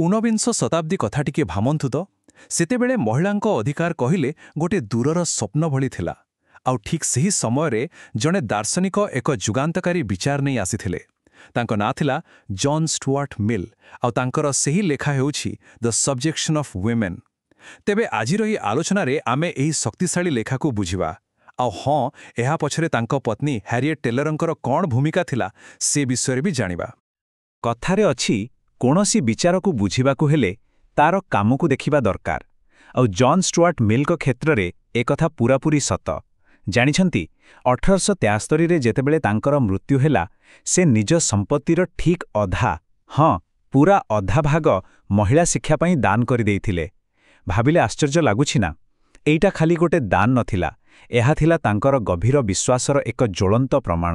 ଊନବିଂଶ ଶତାବ୍ଦୀ କଥା ଟିକିଏ ଭାବନ୍ତୁ ତ। ସେତେବେଳେ ମହିଳାଙ୍କ ଅଧିକାର କହିଲେ ଗୋଟିଏ ଦୂରର ସ୍ୱପ୍ନ ଭଳି ଥିଲା। ଆଉ ଠିକ୍ ସେହି ସମୟରେ ଜଣେ ଦାର୍ଶନିକ ଏକ ଯୁଗାନ୍ତକାରୀ ବିଚାର ନେଇ ଆସିଥିଲେ। ତାଙ୍କ ନାଁ ଥିଲା ଜନ୍ ଷ୍ଟୁଆର୍ଟ ମିଲ୍, ଆଉ ତାଙ୍କର ସେହି ଲେଖା ହେଉଛି ଦ ସବଜେକ୍ସନ୍ ଅଫ୍ ୱିମେନ୍। ତେବେ ଆଜିର ଏହି ଆଲୋଚନାରେ ଆମେ ଏହି ଶକ୍ତିଶାଳୀ ଲେଖାକୁ ବୁଝିବା। ଆଉ ହଁ, ଏହା ପଛରେ ତାଙ୍କ ପତ୍ନୀ ହ୍ୟାରିଏଟ୍ ଟେଲରଙ୍କର କ'ଣ ଭୂମିକା ଥିଲା ସେ ବିଷୟରେ ବି ଜାଣିବା। କଥାରେ ଅଛି, କୌଣସି ବିଚାରକୁ ବୁଝିବାକୁ ହେଲେ ତାର କାମକୁ ଦେଖିବା ଦରକାର। ଆଉ ଜନ୍ ଷ୍ଟୁଆର୍ଟ ମିଲ୍ଙ୍କ କ୍ଷେତ୍ରରେ ଏକଥା ପୂରାପୂରି ସତ। ଜାଣିଛନ୍ତି, 1873ରେ ଯେତେବେଳେ ତାଙ୍କର ମୃତ୍ୟୁ ହେଲା, ସେ ନିଜ ସମ୍ପତ୍ତିର ଠିକ୍ ଅଧା, ହଁ ପୂରା ଅଧା ଭାଗ ମହିଳା ଶିକ୍ଷା ପାଇଁ ଦାନ କରିଦେଇଥିଲେ। ଭାବିଲେ ଆଶ୍ଚର୍ଯ୍ୟ ଲାଗୁଛି ନା? ଏଇଟା ଖାଲି ଗୋଟେ ଦାନ ନଥିଲା, ଏହା ଥିଲା ତାଙ୍କର ଗଭୀର ବିଶ୍ୱାସର ଏକ ଜ୍ୱଳନ୍ତ ପ୍ରମାଣ।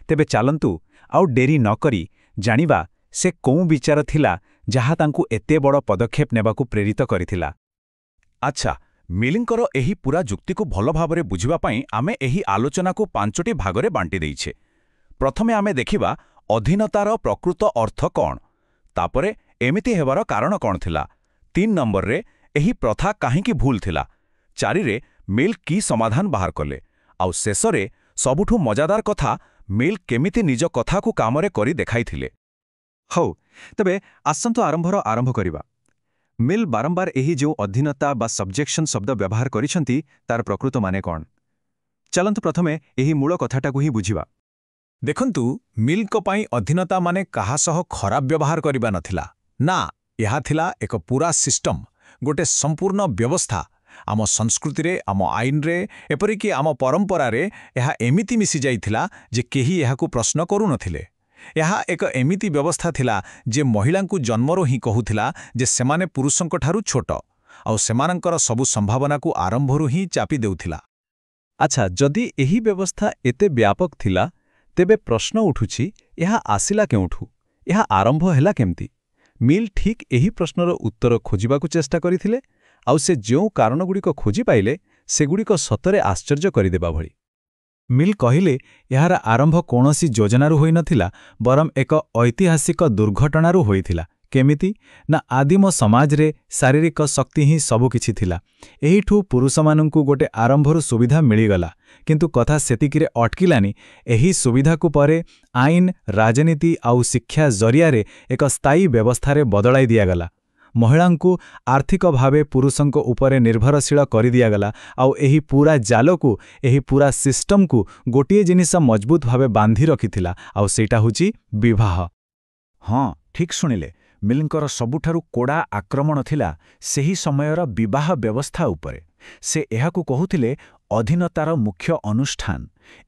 ତେବେ ଚାଲନ୍ତୁ ଆଉ ଡେରି ନ କରି ଜାଣିବା ସେ କେଉଁ ବିଚାର ଥିଲା ଯାହା ତାଙ୍କୁ ଏତେ ବଡ଼ ପଦକ୍ଷେପ ନେବାକୁ ପ୍ରେରିତ କରିଥିଲା। ଆଚ୍ଛା, ମିଲ୍ଙ୍କର ଏହି ପୂରା ଯୁକ୍ତିକୁ ଭଲ ଭାବରେ ବୁଝିବା ପାଇଁ ଆମେ ଏହି ଆଲୋଚନାକୁ 5ଟି ଭାଗରେ ବାଣ୍ଟି ଦେଇଛେ। ପ୍ରଥମେ ଆମେ ଦେଖିବା ଅଧୀନତାର ପ୍ରକୃତ ଅର୍ଥ କ'ଣ, ତାପରେ ଏମିତି ହେବାର କାରଣ କ'ଣ ଥିଲା, 3 ନମ୍ବରରେ ଏହି ପ୍ରଥା କାହିଁକି ଭୁଲ ଥିଲା, 4ରେ ମିଲ୍ କି ସମାଧାନ ବାହାର କଲେ, ଆଉ ଶେଷରେ ସବୁଠୁ ମଜାଦାର କଥା, ମିଲ୍ କେମିତି ନିଜ କଥାକୁ କାମରେ କରି ଦେଖାଇଥିଲେ। ହଉ, ତେବେ ଆସନ୍ତୁ ଆରମ୍ଭ କରିବା। ମିଲ୍ ବାରମ୍ବାର ଏହି ଯେଉଁ ଅଧୀନତା ବା ସବଜେକ୍ସନ୍ ଶବ୍ଦ ବ୍ୟବହାର କରିଛନ୍ତି ତାର ପ୍ରକୃତ ମାନେ କ'ଣ? ଚାଲନ୍ତୁ ପ୍ରଥମେ ଏହି ମୂଳ କଥାଟାକୁ ହିଁ ବୁଝିବା। ଦେଖନ୍ତୁ, ମିଲ୍ଙ୍କ ପାଇଁ ଅଧୀନତା ମାନେ କାହା ସହ ଖରାପ ବ୍ୟବହାର କରିବା ନଥିଲା। ନା, ଏହା ଥିଲା ଏକ ପୂରା ସିଷ୍ଟମ୍, ଗୋଟେ ସମ୍ପୂର୍ଣ୍ଣ ବ୍ୟବସ୍ଥା। ଆମ ସଂସ୍କୃତିରେ, ଆମ ଆଇନରେ, ଏପରିକି ଆମ ପରମ୍ପରାରେ ଏହା ଏମିତି ମିଶିଯାଇଥିଲା ଯେ କେହି ଏହାକୁ ପ୍ରଶ୍ନ କରୁନଥିଲେ। ଏହା ଏକ ଏମିତି ବ୍ୟବସ୍ଥା ଥିଲା ଯେ ମହିଳାଙ୍କୁ ଜନ୍ମରୁ ହିଁ କହୁଥିଲା ଯେ ସେମାନେ ପୁରୁଷଙ୍କଠାରୁ ଛୋଟ, ଆଉ ସେମାନଙ୍କର ସବୁ ସମ୍ଭାବନାକୁ ଆରମ୍ଭରୁ ହିଁ ଚାପି ଦେଉଥିଲା। ଆଚ୍ଛା, ଯଦି ଏହି ବ୍ୟବସ୍ଥା ଏତେ ବ୍ୟାପକ ଥିଲା, ତେବେ ପ୍ରଶ୍ନ ଉଠୁଛି, ଏହା ଆସିଲା କେଉଁଠୁ? ଏହା ଆରମ୍ଭ ହେଲା କେମିତି? ମିଲ୍ ଠିକ୍ ଏହି ପ୍ରଶ୍ନର ଉତ୍ତର ଖୋଜିବାକୁ ଚେଷ୍ଟା କରିଥିଲେ, ଆଉ ସେ ଯେଉଁ କାରଣଗୁଡ଼ିକ ଖୋଜି ପାଇଲେ ସେଗୁଡ଼ିକ ସତରେ ଆଶ୍ଚର୍ଯ୍ୟ କରିଦେବା ଭଳି। ମିଲ୍ କହିଲେ, ଏହାର ଆରମ୍ଭ କୌଣସି ଯୋଜନାରୁ ହୋଇନଥିଲା, ବରଂ ଏକ ଐତିହାସିକ ଦୁର୍ଘଟଣାରୁ ହୋଇଥିଲା। କେମିତି? ନା, ଆଦିମ ସମାଜରେ ଶାରୀରିକ ଶକ୍ତି ହିଁ ସବୁକିଛି ଥିଲା। ଏହିଠୁ ପୁରୁଷମାନଙ୍କୁ ଗୋଟେ ଆରମ୍ଭରୁ ସୁବିଧା ମିଳିଗଲା, କିନ୍ତୁ କଥା ସେତିକିରେ ଅଟକିଲାନି। ଏହି ସୁବିଧାକୁ ପରେ ଆଇନ, ରାଜନୀତି ଆଉ ଶିକ୍ଷା ଜରିଆରେ ଏକ ସ୍ଥାୟୀ ବ୍ୟବସ୍ଥାରେ ବଦଳାଇ ଦିଆଗଲା। ମହିଳାଙ୍କୁ ଆର୍ଥିକ ଭାବେ ପୁରୁଷଙ୍କ ଉପରେ ନିର୍ଭରଶୀଳ କରିଦିଆଗଲା, ଆଉ ଏହି ପୂରା ଜାଲକୁ, ଏହି ପୂରା ସିଷ୍ଟମକୁ ଗୋଟିଏ ଜିନିଷ ମଜବୁତ ଭାବେ ବାନ୍ଧି ରଖିଥିଲା, ଆଉ ସେଇଟା ହେଉଛି ବିବାହ। ହଁ, ଠିକ୍ ଶୁଣିଲେ, ମିଲ୍ଙ୍କର ସବୁଠାରୁ କଡ଼ା ଆକ୍ରମଣ ଥିଲା ସେହି ସମୟର ବିବାହ ବ୍ୟବସ୍ଥା ଉପରେ। ସେ ଏହାକୁ କହୁଥିଲେ ଅଧୀନତାର ମୁଖ୍ୟ ଅନୁଷ୍ଠାନ,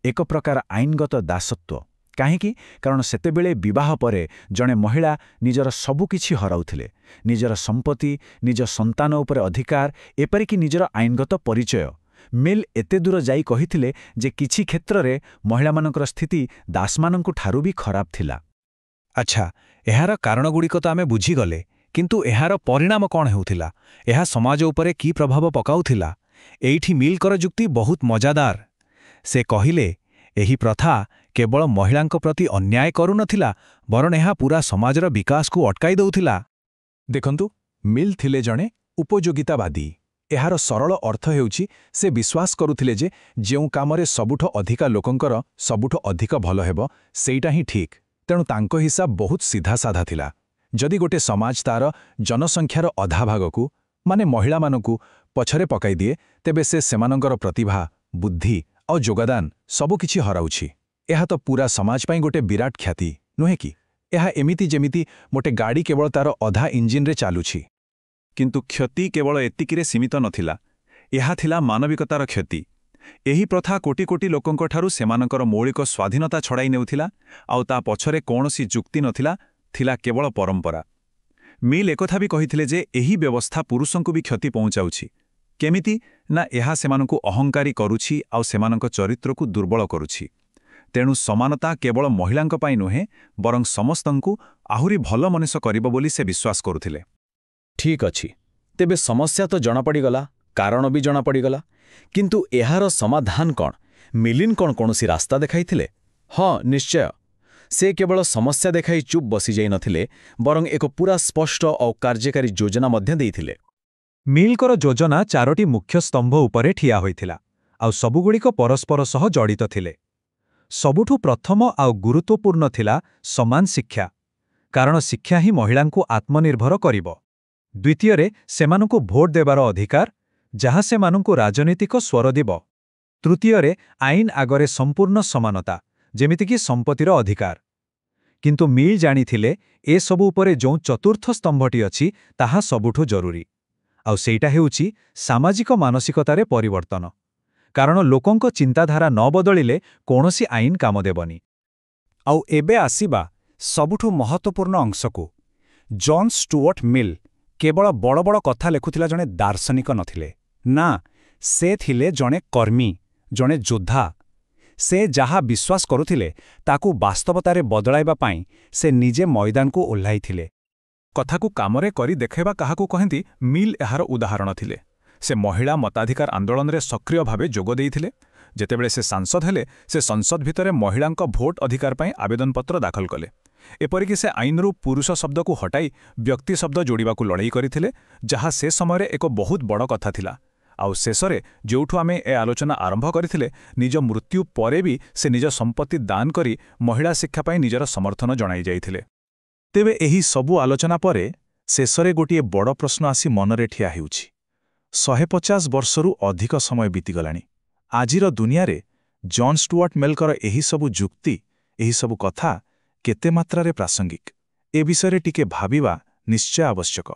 ଏକ ପ୍ରକାର ଆଇନଗତ ଦାସତ୍ୱ। କାହିଁକି? କାରଣ ସେତେବେଳେ ବିବାହ ପରେ ଜଣେ ମହିଳା ନିଜର ସବୁକିଛି ହରାଉଥିଲେ, ନିଜର ସମ୍ପତ୍ତି, ନିଜ ସନ୍ତାନ ଉପରେ ଅଧିକାର, ଏପରିକି ନିଜର ଆଇନଗତ ପରିଚୟ। ମିଲ୍ ଏତେ ଦୂର ଯାଇ କହିଥିଲେ ଯେ କିଛି କ୍ଷେତ୍ରରେ ମହିଳାମାନଙ୍କର ସ୍ଥିତି ଦାସମାନଙ୍କୁ ଠାରୁ ବି ଖରାପ ଥିଲା। ଆଚ୍ଛା, ଏହାର କାରଣଗୁଡ଼ିକ ତ ଆମେ ବୁଝିଗଲେ, କିନ୍ତୁ ଏହାର ପରିଣାମ କ'ଣ ହେଉଥିଲା? ଏହା ସମାଜ ଉପରେ କି ପ୍ରଭାବ ପକାଉଥିଲା? ଏଇଠି ମିଲ୍ଙ୍କର ଯୁକ୍ତି ବହୁତ ମଜାଦାର। ସେ କହିଲେ, ଏହି ପ୍ରଥା କେବଳ ମହିଳାଙ୍କ ପ୍ରତି ଅନ୍ୟାୟ କରୁନଥିଲା, ବରଂ ଏହା ପୂରା ସମାଜର ବିକାଶକୁ ଅଟକାଇ ଦେଉଥିଲା। ଦେଖନ୍ତୁ, ମିଲ୍ ଥିଲେ ଜଣେ ଉପଯୋଗିତାବାଦୀ। ଏହାର ସରଳ ଅର୍ଥ ହେଉଛି ସେ ବିଶ୍ୱାସ କରୁଥିଲେ ଯେ ଯେଉଁ କାମରେ ସବୁଠୁ ଅଧିକା ଲୋକଙ୍କର ସବୁଠୁ ଅଧିକ ଭଲ ହେବ, ସେଇଟା ହିଁ ଠିକ୍। ତେଣୁ ତାଙ୍କ ହିସାବ ବହୁତ ସିଧାସାଧା ଥିଲା। ଯଦି ଗୋଟେ ସମାଜ ତାର ଜନସଂଖ୍ୟାର ଅଧା ଭାଗକୁ, ମାନେ ମହିଳାମାନଙ୍କୁ ପଛରେ ପକାଇଦିଏ, ତେବେ ସେ ସେମାନଙ୍କର ପ୍ରତିଭା, ବୁଦ୍ଧି ଆଉ ଯୋଗଦାନ ସବୁକିଛି ହରାଉଛି। ଏହା ତ ପୂରା ସମାଜ ପାଇଁ ଗୋଟେ ବିରାଟ କ୍ଷତି, ନୁହେଁ କି? ଏହା ଏମିତି ଯେମିତି ଗୋଟେ ଗାଡ଼ି କେବଳ ତାର ଅଧା ଇଞ୍ଜିନରେ ଚାଲୁଛି। କିନ୍ତୁ କ୍ଷତି କେବଳ ଏତିକିରେ ସୀମିତ ନଥିଲା, ଏହା ଥିଲା ମାନବିକତାର କ୍ଷତି। ଏହି ପ୍ରଥା କୋଟି କୋଟି ଲୋକଙ୍କଠାରୁ ସେମାନଙ୍କର ମୌଳିକ ସ୍ୱାଧୀନତା ଛଡ଼ାଇ ନେଉଥିଲା, ଆଉ ତା ପଛରେ କୌଣସି ଯୁକ୍ତି ନଥିଲା, ଥିଲା କେବଳ ପରମ୍ପରା। ମିଲ୍ ଏକଥା ବି କହିଥିଲେ ଯେ ଏହି ବ୍ୟବସ୍ଥା ପୁରୁଷଙ୍କୁ ବି କ୍ଷତି ପହଞ୍ଚାଉଛି। କେମିତି? ନା, ଏହା ସେମାନଙ୍କୁ ଅହଙ୍କାରୀ କରୁଛି ଆଉ ସେମାନଙ୍କ ଚରିତ୍ରକୁ ଦୁର୍ବଳ କରୁଛି। ତେଣୁ ସମାନତା କେବଳ ମହିଳାଙ୍କ ପାଇଁ ନୁହେଁ, ବରଂ ସମସ୍ତଙ୍କୁ ଆହୁରି ଭଲ ମଣିଷ କରିବ ବୋଲି ସେ ବିଶ୍ୱାସ କରୁଥିଲେ। ଠିକ୍ ଅଛି, ତେବେ ସମସ୍ୟା ତ ଜଣାପଡ଼ିଗଲା, କାରଣ ବି ଜଣାପଡ଼ିଗଲା, କିନ୍ତୁ ଏହାର ସମାଧାନ କ'ଣ? ମିଲିନ୍ କ'ଣ କୌଣସି ରାସ୍ତା ଦେଖାଇଥିଲେ? ହଁ, ନିଶ୍ଚୟ। ସେ କେବଳ ସମସ୍ୟା ଦେଖାଇ ଚୁପ୍ ବସିଯାଇ ନଥିଲେ, ବରଂ ଏକ ପୁରା ସ୍ପଷ୍ଟ ଓ କାର୍ଯ୍ୟକାରୀ ଯୋଜନା ମଧ୍ୟ ଦେଇଥିଲେ। ମିଲ୍ଙ୍କର ଯୋଜନା 4ଟି ମୁଖ୍ୟ ସ୍ତମ୍ଭ ଉପରେ ଠିଆ ହୋଇଥିଲା, ଆଉ ସବୁଗୁଡ଼ିକ ପରସ୍ପର ସହ ଜଡ଼ିତ ଥିଲେ। ସବୁଠୁ ପ୍ରଥମ ଆଉ ଗୁରୁତ୍ୱପୂର୍ଣ୍ଣ ଥିଲା ସମାନ ଶିକ୍ଷା, କାରଣ ଶିକ୍ଷା ହିଁ ମହିଳାଙ୍କୁ ଆତ୍ମନିର୍ଭର କରିବ। ଦ୍ୱିତୀୟରେ, ସେମାନଙ୍କୁ ଭୋଟ ଦେବାର ଅଧିକାର, ଯାହା ସେମାନଙ୍କୁ ରାଜନୈତିକ ସ୍ୱର ଦେବ। ତୃତୀୟରେ, ଆଇନ ଆଗରେ ସମ୍ପୂର୍ଣ୍ଣ ସମାନତା, ଯେମିତିକି ସମ୍ପତ୍ତିର ଅଧିକାର। କିନ୍ତୁ ମିଲ୍ ଜାଣିଥିଲେ, ଏସବୁ ଉପରେ ଯେଉଁ ଚତୁର୍ଥ ସ୍ତମ୍ଭଟି ଅଛି, ତାହା ସବୁଠୁ ଜରୁରୀ। ଆଉ ସେଇଟା ହେଉଛି ସାମାଜିକ ମାନସିକତାରେ ପରିବର୍ତ୍ତନ। କାରଣ ଲୋକଙ୍କ ଚିନ୍ତାଧାରା ନ ବଦଳିଲେ କୌଣସି ଆଇନ କାମ ଦେବନି। ଆଉ ଏବେ ଆସିବା ସବୁଠୁ ମହତ୍ତ୍ୱପୂର୍ଣ୍ଣ ଅଂଶକୁ। ଜନ୍ ଷ୍ଟୁଅର୍ଟ ମିଲ୍ କେବଳ ବଡ଼ ବଡ଼ କଥା ଲେଖୁଥିଲା ଜଣେ ଦାର୍ଶନିକ ନଥିଲେ। ନା, ସେ ଥିଲେ ଜଣେ କର୍ମୀ, ଜଣେ ଯୋଦ୍ଧା। ସେ ଯାହା ବିଶ୍ୱାସ କରୁଥିଲେ, ତାକୁ ବାସ୍ତବତାରେ ବଦଳାଇବା ପାଇଁ ସେ ନିଜେ ମଇଦାନକୁ ଓହ୍ଲାଇଥିଲେ। କଥାକୁ କାମରେ କରି ଦେଖାଇବା କାହାକୁ କହନ୍ତି, ମିଲ୍ ଏହାର ଉଦାହରଣ ଥିଲେ। ସେ ମହିଳା ମତାଧିକାର ଆନ୍ଦୋଳନରେ ସକ୍ରିୟ ଭାବେ ଯୋଗ ଦେଇଥିଲେ। ଯେତେବେଳେ ସେ ସାଂସଦ ହେଲେ, ସେ ସଂସଦ ଭିତରେ ମହିଳାଙ୍କ ଭୋଟ ଅଧିକାର ପାଇଁ ଆବେଦନପତ୍ର ଦାଖଲ କଲେ। ଏପରିକି ସେ ଆଇନରୁ ପୁରୁଷ ଶବ୍ଦକୁ ହଟାଇ ବ୍ୟକ୍ତି ଶବ୍ଦ ଯୋଡ଼ିବାକୁ ଲଢ଼େଇ କରିଥିଲେ, ଯାହା ସେ ସମୟରେ ଏକ ବହୁତ ବଡ଼ କଥା ଥିଲା। ଆଉ ଶେଷରେ, ଯେଉଁଠୁ ଆମେ ଏ ଆଲୋଚନା ଆରମ୍ଭ କରିଥିଲେ, ନିଜ ମୃତ୍ୟୁ ପରେ ବି ସେ ନିଜ ସମ୍ପତ୍ତି ଦାନ କରି ମହିଳା ଶିକ୍ଷା ପାଇଁ ନିଜର ସମର୍ଥନ ଜଣାଇ ଯାଇଥିଲେ। ତେବେ ଏହି ସବୁ ଆଲୋଚନା ପରେ ଶେଷରେ ଗୋଟିଏ ବଡ଼ ପ୍ରଶ୍ନ ଆସି ମନରେ ଠିଆ ହେଉଛି। 150 ବର୍ଷରୁ ଅଧିକ ସମୟ ବିତିଗଲାଣି। ଆଜିର ଦୁନିଆରେ ଜନ୍ ଷ୍ଟୁଆର୍ଟ ମିଲ୍ଙ୍କର ଏହିସବୁ ଯୁକ୍ତି, ଏହିସବୁ କଥା କେତେ ମାତ୍ରାରେ ପ୍ରାସଙ୍ଗିକ, ଏ ବିଷୟରେ ଟିକେ ଭାବିବା ନିଶ୍ଚୟ ଆବଶ୍ୟକ।